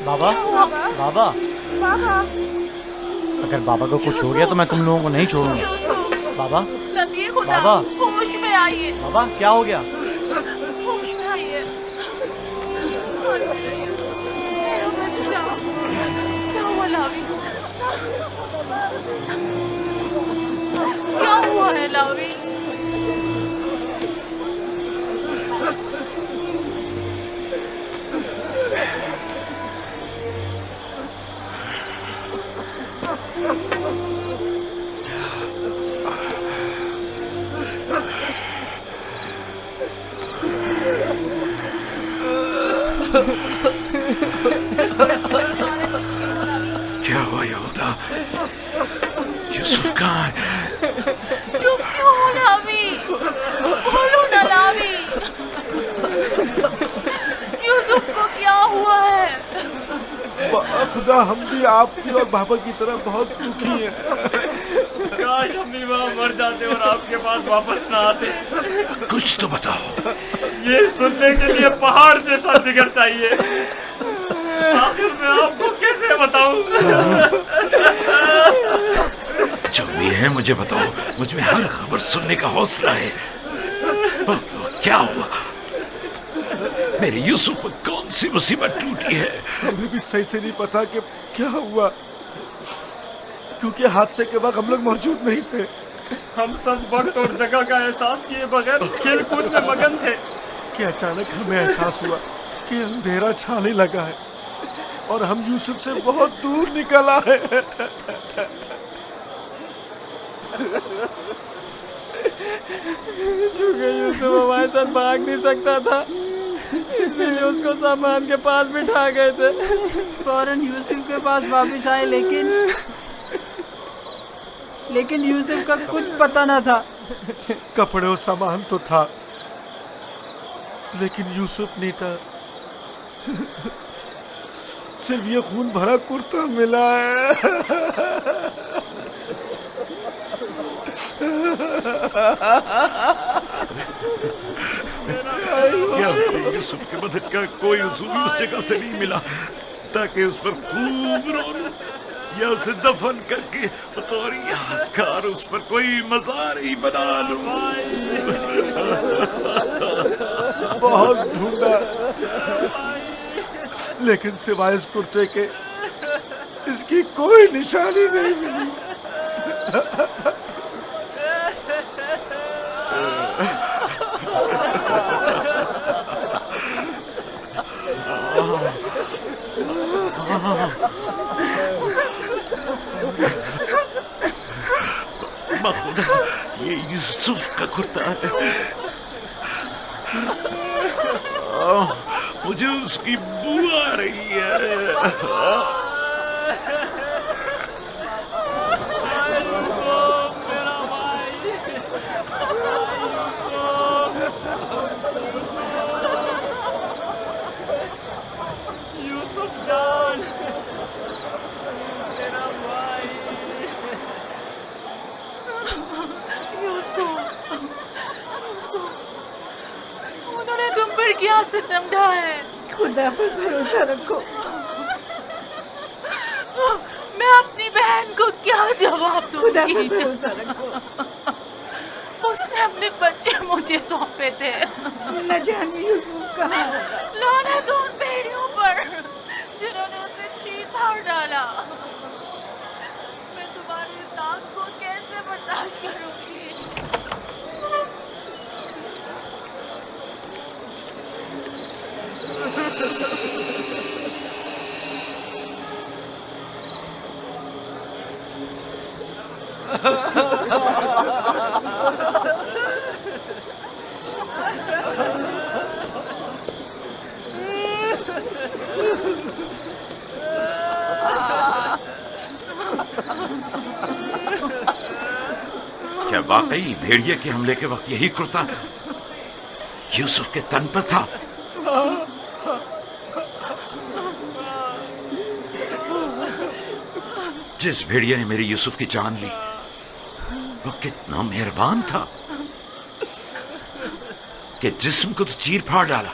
بابا بابا بابا اگر بابا کو کچھ ہو گیا تو میں تم لوگوں کو نہیں چھوڑوں گا. بابا لطیف خدا بابا ہوش میں آئیے بابا کیا ہو گیا؟ ہوش میں آئیے. میرا بچہ کیا ہوا لاوی؟ کیا ہوا ہے لاوی؟ کیا ہوا یہودا؟ یوسف کہاں ہے؟ چپ کیوں ہو لاوی؟ بولو نا لاوی. یوسف کو کیا ہوا ہے؟ خدا ہم بھی آپ کی اور بابا کی طرح بہت دکھی ہیں. کاش ہم بھی وہاں مر جاتے اور آپ کے پاس واپس نہ آتے. کچھ تو بتاؤ. یہ سننے کے لیے پہاڑ جیسا جگر چاہیے. آخر میں آپ کو کیسے بتاؤں؟ جو بھی ہے مجھے بتاؤ. مجھ میں ہر خبر سننے کا حوصلہ ہے. کیا ہوا؟ میرے یوسف پر کون سی مصیبت ٹوٹی ہے؟ ہمیں بھی صحیح سے نہیں پتا کہ کیا ہوا، کیونکہ حادثے کے وقت ہم لوگ موجود نہیں تھے. ہم سب وقت اور جگہ کا احساس کیے بغیر کھیل کود میں مگن تھے کہ اچانک ہمیں احساس ہوا کہ اندھیرا چھانے لگا ہے اور ہم یوسف سے بہت دور نکل آئے. چونکہ یوسف ہمارے ساتھ بھاگ نہیں سکتا تھا اسی لیے اس کو سامان کے پاس بٹھا گئے تھے. فوراً یوسف کے پاس واپس آئے لیکن یوسف کا کچھ پتہ نہ تھا. کپڑے اور سامان تو تھا لیکن یوسف نہیں تھا. صرف یہ خون بھرا کرتا ملا ہے. کیا یوسف کے بدن کا کوئی عضو بھی اس جگہ سے نہیں ملا تاکہ اس پر خوب رو لوں یا اسے دفن کر کے بطور یادگار اس پر کوئی مزار ہی بنا لوں. بہت ڈھونڈا لیکن سوائے اس کرتے کے اس کی کوئی نشانی نہیں ملی. بخدا یہ یوسف کا کرتا ہے. مجھے اس کی بو آ رہی ہے. یوسف جان انہوں نے تم پر کیا ستم ڈھایا ہے؟ خدا پر بھروسہ رکھو. میں اپنی بہن کو کیا جواب دوں خدا پر گی؟ بھروسہ رکھو. اس نے اپنے بچے مجھے سونپے تھے. نہ جانے یوسف کہاں ہوگا. لعنت ان بھیڑیوں پر جنہوں نے اسے چیر پھاڑ ڈالا. میں تمہاری اس داغ کو کیسے برداشت کروں گی؟ کیا واقعی بھیڑیے کے حملے کے وقت یہی کرتا یوسف کے تن پر تھا؟ جس بھیڑیے نے میری یوسف کی جان لی وہ کتنا مہربان تھا کہ جسم کو تو چیر پھاڑ ڈالا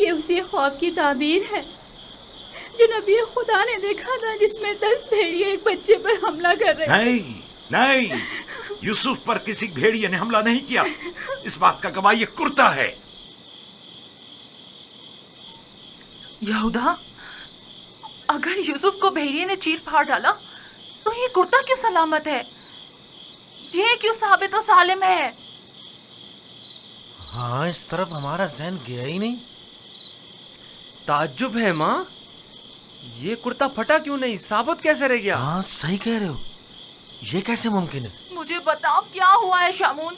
یہ اسی خواب کی تعبیر ہے جو نبی خدا نے دیکھا تھا، جس میں 10 بھیڑیے ایک بچے پر حملہ کر رہے ہیں۔ نہیں نہیں، یوسف پر کسی بھیڑیے نے حملہ نہیں کیا، اس بات کا گواہ یہ کرتا ہے۔ یہودا، اگر یوسف کو بھیڑیے نے چیر پھاڑ ڈالا تو یہ کرتا کیوں سلامت ہے؟ یہ کیوں ثابت و سالم ہے؟ ہاں، اس طرف ہمارا ذہن گیا ہی نہیں۔ تعجب ہے ماں، یہ کرتا پھٹا کیوں نہیں، ثابت کیسے رہ گیا؟ ہاں صحیح کہہ رہے ہو، یہ کیسے ممکن ہے؟ مجھے بتاؤ کیا ہوا ہے شامون،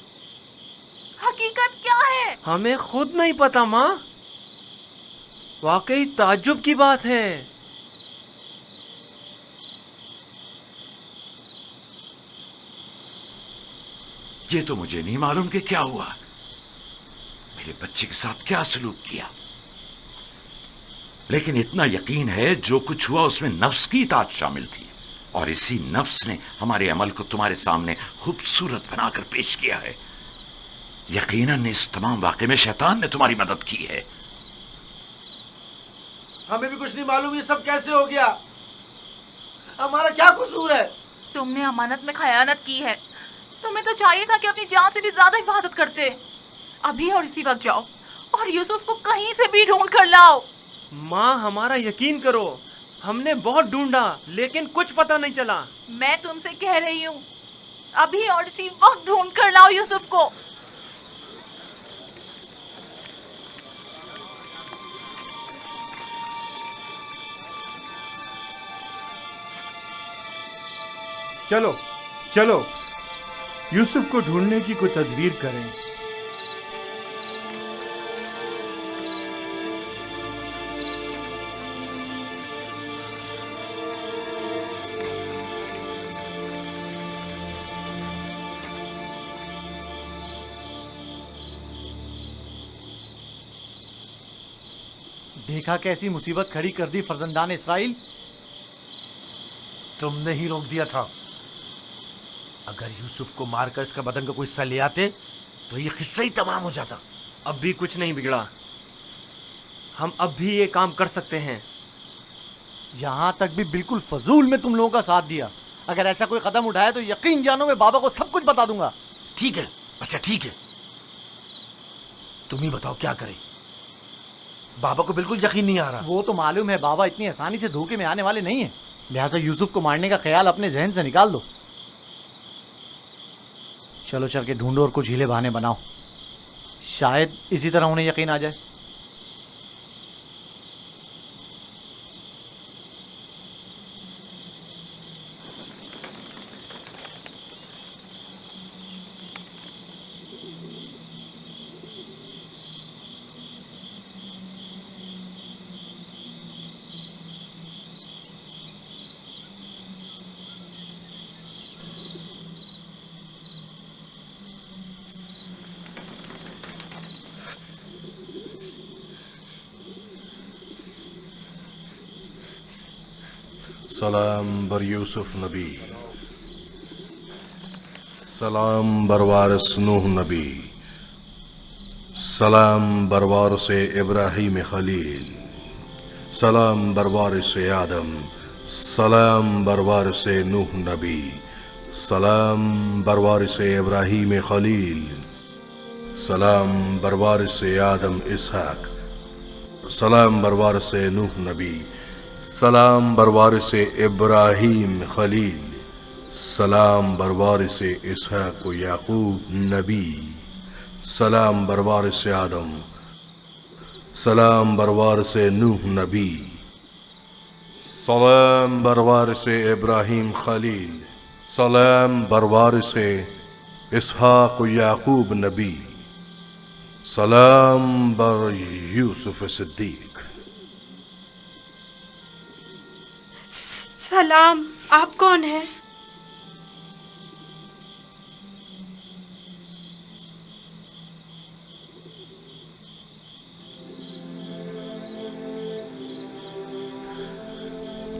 حقیقت کیا ہے؟ ہمیں خود نہیں پتا ماں، واقعی تعجب کی بات ہے۔ یہ تو مجھے نہیں معلوم کہ کیا ہوا، میرے بچے کے ساتھ کیا سلوک کیا، لیکن اتنا یقین ہے جو کچھ ہوا اس میں نفس کی اطاعت شامل تھی، اور اسی نفس نے ہمارے عمل کو تمہارے سامنے خوبصورت بنا کر پیش کیا ہے۔ یقیناً اس تمام واقعے میں شیطان نے تمہاری مدد کی ہے۔ ہمیں بھی کچھ نہیں معلوم یہ سب کیسے ہو گیا، ہمارا کیا قصور ہے؟ تم نے امانت میں خیانت کی ہے، تمہیں تو چاہیے تھا کہ اپنی جان سے بھی زیادہ حفاظت کرتے۔ ابھی اور اسی وقت جاؤ اور یوسف کو کہیں سے بھی ڈھونڈ کر لاؤ۔ ماں ہمارا یقین کرو، ہم نے بہت ڈھونڈا لیکن کچھ پتہ نہیں چلا۔ میں تم سے کہہ رہی ہوں، ابھی اور اسی وقت ڈھونڈ کر لاؤ یوسف کو۔ چلو چلو، یوسف کو ڈھونڈنے کی کوئی تدبیر کریں۔ دیکھا کیسی مصیبت کھڑی کر دی فرزندان اسرائیل، تم نے ہی روک دیا تھا۔ اگر یوسف کو مار کر اس کا بدن کا کوئی حصہ لے آتے تو یہ قصہ ہی تمام ہو جاتا۔ اب بھی کچھ نہیں بگڑا، ہم اب بھی یہ کام کر سکتے ہیں۔ یہاں تک بھی بالکل فضول میں تم لوگوں کا ساتھ دیا، اگر ایسا کوئی قدم اٹھایا تو یقین جانو میں بابا کو سب کچھ بتا دوں گا۔ ٹھیک ہے، اچھا ٹھیک ہے، تم ہی بتاؤ کیا کریں، بابا کو بالکل یقین نہیں آ رہا۔ وہ تو معلوم ہے بابا اتنی آسانی سے دھوکے میں آنے والے نہیں ہیں، لہٰذا یوسف کو مارنے کا خیال اپنے ذہن سے نکال دو۔ چلو چل کے ڈھونڈو اور کچھ ہیلے بہانے بناؤ، شاید اسی طرح انہیں یقین آ جائے۔ سلام بر یوسف نبی، سلام بر وارث نوح نبی، سلام بر وارث ابراہیم خلیل، سلام بر وارث آدم، سلام بر وارث نوح نبی، سلام بر وارث ابراہیم خلیل، سلام بر وارث آدم اسحاق، سلام بر وارث نوح نبی، سلام بر وارث ابراہیم خلیل، سلام بر وارث اسحاق و یعقوب نبی، سلام بر وارث آدم، سلام بر وارث نوح نبی، سلام بر وارث ابراہیم خلیل، سلام بر وارث اسحاق و یعقوب نبی، سلام بر یوسف صدیق۔ سلام، آپ کون ہیں؟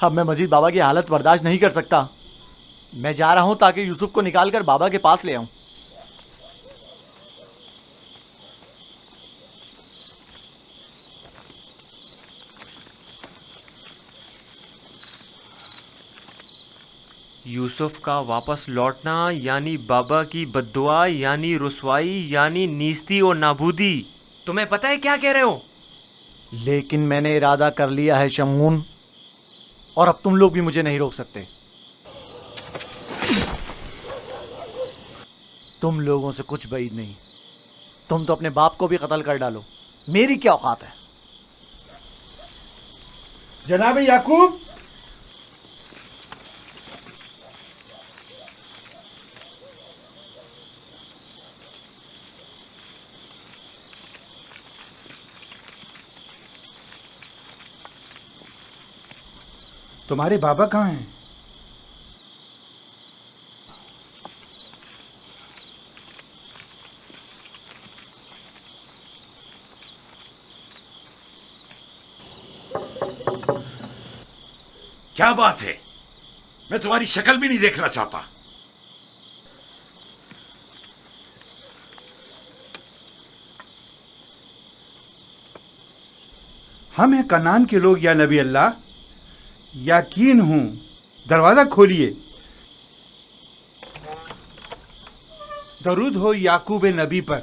اب میں مزید بابا کی حالت برداشت نہیں کر سکتا. میں جا رہا ہوں تاکہ یوسف کو نکال کر بابا کے پاس لے آؤں. یوسف کا واپس لوٹنا یعنی بابا کی بددعا یعنی رسوائی یعنی نیستی اور نابودی. تمہیں پتہ ہے کیا کہہ رہے ہو؟ لیکن میں نے ارادہ کر لیا ہے شمعون، اور اب تم لوگ بھی مجھے نہیں روک سکتے. تم لوگوں سے کچھ بعید نہیں. تم تو اپنے باپ کو بھی قتل کر ڈالو، میری کیا اوقات ہے؟ جناب یعقوب، تمہارے بابا کہاں ہیں؟ کیا بات ہے؟ میں تمہاری شکل بھی نہیں دیکھنا چاہتا. ہم ہیں کنعان کے لوگ یا نبی اللہ. یقین ہوں، دروازہ کھولیے. درود ہو یعقوب نبی پر.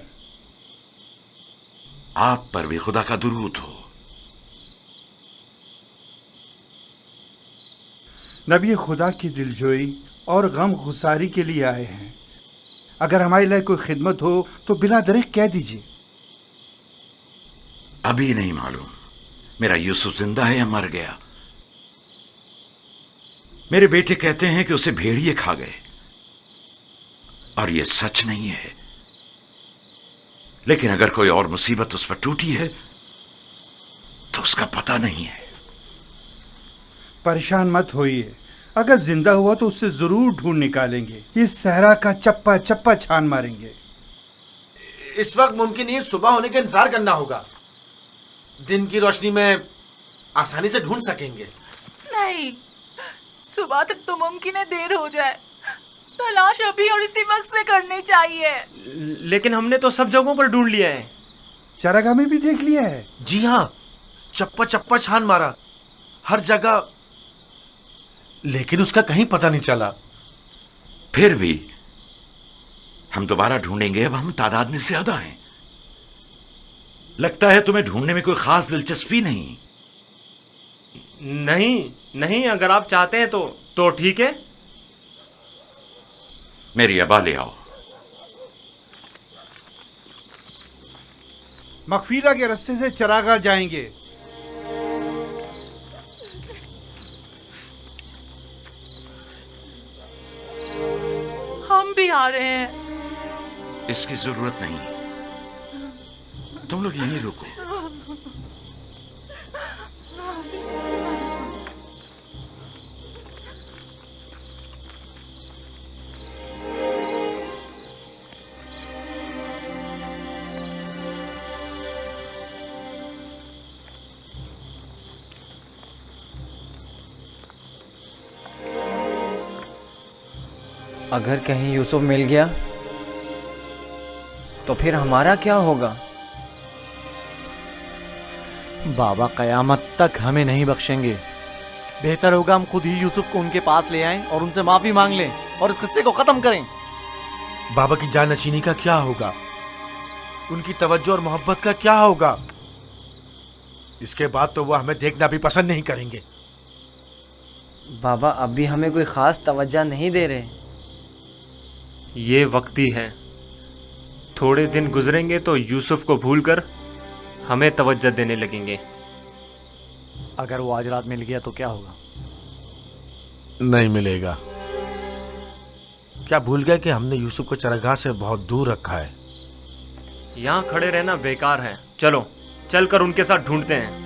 آپ پر بھی خدا کا درود ہو. نبی خدا کی دلجوئی اور غم گساری کے لیے آئے ہیں. اگر ہمارے لیے کوئی خدمت ہو تو بلا درخت کہہ دیجیے. ابھی نہیں معلوم میرا یوسف زندہ ہے یا مر گیا. میرے بیٹے کہتے ہیں کہ اسے بھیڑیے کھا گئے، اور یہ سچ نہیں ہے. لیکن اگر کوئی اور مصیبت اس پر ٹوٹی ہے تو اس کا پتہ نہیں ہے. پریشان مت ہوئیے، اگر زندہ ہوا تو اس سے ضرور ڈھونڈ نکالیں گے. اس صحرا کا چپا چپا چھان ماریں گے. اس وقت ممکن نہیں، صبح ہونے کا انتظار کرنا ہوگا. دن کی روشنی میں آسانی سے ڈھونڈ سکیں گے. نہیں، صبح تک تو ممکن ہے دیر ہو جائے. تلاش ابھی اور اسی وقت سے کرنی چاہیے. لیکن ہم نے تو سب جگہوں پر ڈھونڈ لیا ہے. چراگاہ میں بھی دیکھ لیا ہے. جی ہاں، چپا چپا چھان مارا ہر جگہ، لیکن اس کا کہیں پتہ نہیں چلا. پھر بھی ہم دوبارہ ڈھونڈیں گے. اب ہم تعداد میں زیادہ ہیں. لگتا ہے تمہیں ڈھونڈنے میں کوئی خاص دلچسپی نہیں. نہیں، اگر آپ چاہتے ہیں تو ٹھیک ہے. میری ابا لے آؤ. مغفیرہ کے رستے سے چراگاہ جائیں گے. ہم بھی آ رہے ہیں. اس کی ضرورت نہیں، تم لوگ یہیں رکو. اگر کہیں یوسف مل گیا تو پھر ہمارا کیا ہوگا؟ بابا قیامت تک ہمیں نہیں بخشیں گے. بہتر ہوگا ہم خود ہی یوسف کو ان کے پاس لے آئیں اور ان سے معافی مانگ لیں اور اس قصے کو ختم کریں. بابا کی جان نشینی کا کیا ہوگا؟ ان کی توجہ اور محبت کا کیا ہوگا؟ اس کے بعد تو وہ ہمیں دیکھنا بھی پسند نہیں کریں گے. بابا اب بھی ہمیں کوئی خاص توجہ نہیں دے رہے. یہ وقتی ہے. تھوڑے دن گزریں گے تو یوسف کو بھول کر ہمیں توجہ دینے لگیں گے. اگر وہ آج رات مل گیا تو کیا ہوگا؟ نہیں ملے گا. کیا بھول گئے کہ ہم نے یوسف کو چراگاہ سے بہت دور رکھا ہے؟ یہاں کھڑے رہنا بیکار ہے. چلو چل کر ان کے ساتھ ڈھونڈتے ہیں.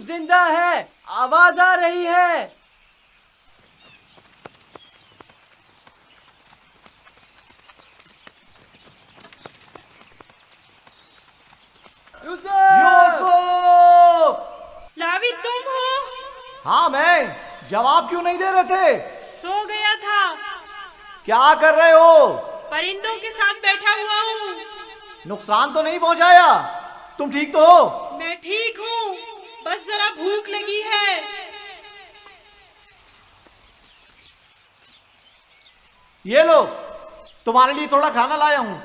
یوسف زندہ ہے، آواز آ رہی ہے۔ یوسف! لاوی تم ہو؟ ہاں میں، جواب کیوں نہیں دے رہے تھے؟ سو گیا تھا۔ کیا کر رہے ہو؟ پرندوں کے ساتھ بیٹھا ہوا ہوں۔ نقصان تو نہیں پہنچایا؟ تم ٹھیک تو ہو؟ میں ٹھیک ہوں، بس ذرا بھوک لگی ہے۔ یہ لو، تمہارے لیے تھوڑا کھانا لایا ہوں۔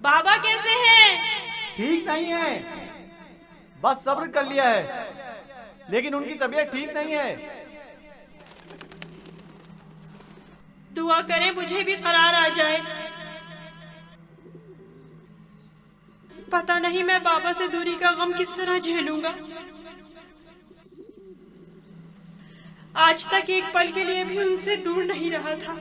بابا کیسے ہیں؟ ٹھیک نہیں ہے، بس صبر کر لیا ہے، لیکن ان کی طبیعت ٹھیک نہیں ہے۔ دعا کریں مجھے بھی قرار آ جائے۔ پتہ نہیں میں بابا سے دوری کا غم کس طرح جھیلوں گا۔ آج تک ایک پل کے لیے بھی ان سے دور نہیں رہا تھا۔